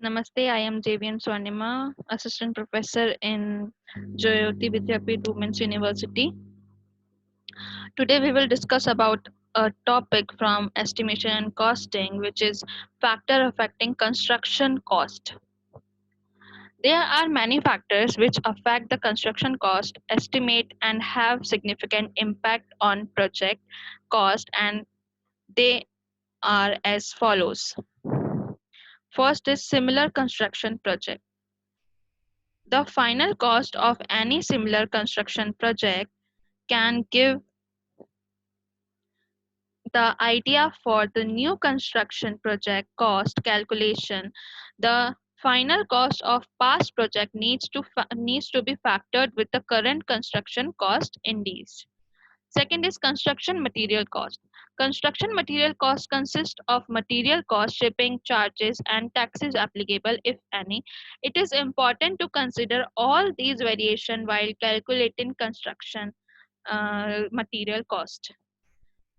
Namaste, I am JVN Swarnima, Assistant Professor in Jayoti Vidyapeeth Women's University. Today we will discuss about a topic from estimation and costing, which is factor affecting construction cost. There are many factors which affect the construction cost estimate and have significant impact on project cost, and they are as follows. First is similar construction project. The final cost of any similar construction project can give the idea for the new construction project cost calculation. The final cost of past project needs to be factored with the current construction cost index. Second is construction material cost. Construction material cost consists of material cost, shipping charges, and taxes applicable, if any. It is important to consider all these variations while calculating construction material cost.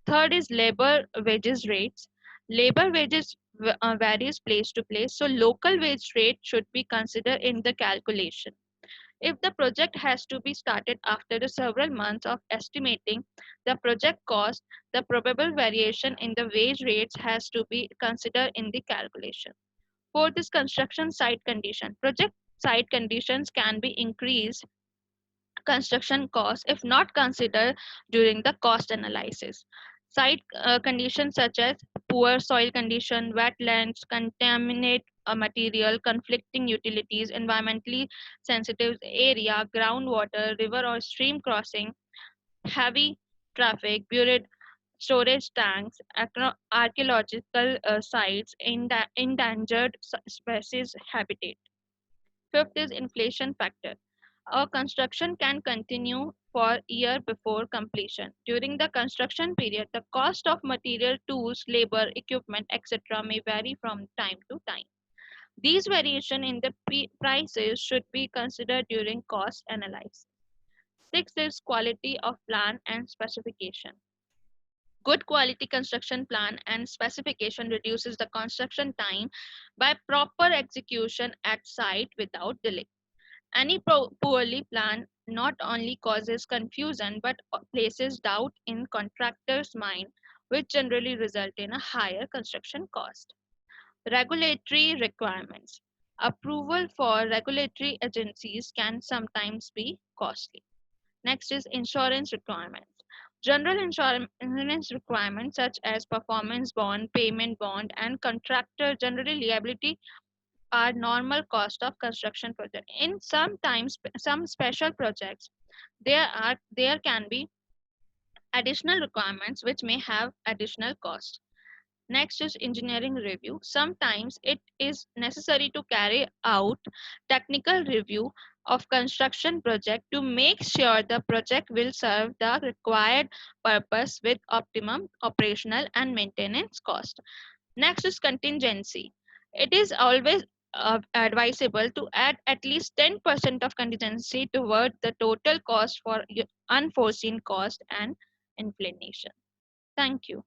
Third is labor wages rates. Labor wages varies place to place, so local wage rate should be considered in the calculation. If the project has to be started after the several months of estimating the project cost, the probable variation in the wage rates has to be considered in the calculation. Fourth is construction site condition. Project site conditions can be increased construction costs if not considered during the cost analysis. Site conditions such as poor soil condition, wetlands, contaminate material, conflicting utilities, environmentally sensitive area, groundwater, river or stream crossing, heavy traffic, buried storage tanks, archaeological sites, endangered species habitat. Fifth is inflation factor. A construction can continue for year before completion. During the construction period, the cost of material, tools, labor, equipment, etc. may vary from time to time. These variation in the prices should be considered during cost analysis. Sixth is quality of plan and specification. Good quality construction plan and specification reduces the construction time by proper execution at site without delay. Any poorly planned not only causes confusion but places doubt in contractor's mind, which generally result in a higher construction cost. Regulatory requirements. Approval for regulatory agencies can sometimes be costly. Next is insurance requirements. General insurance requirements such as performance bond, payment bond, and contractor generally liability are normal cost of construction project. In sometimes some special projects, there can be additional requirements which may have additional cost. Next is engineering review. Sometimes it is necessary to carry out technical review of construction project to make sure the project will serve the required purpose with optimum operational and maintenance cost. Next is contingency. It is always advisable to add at least 10% of contingency toward the total cost for unforeseen cost and inflation. Thank you.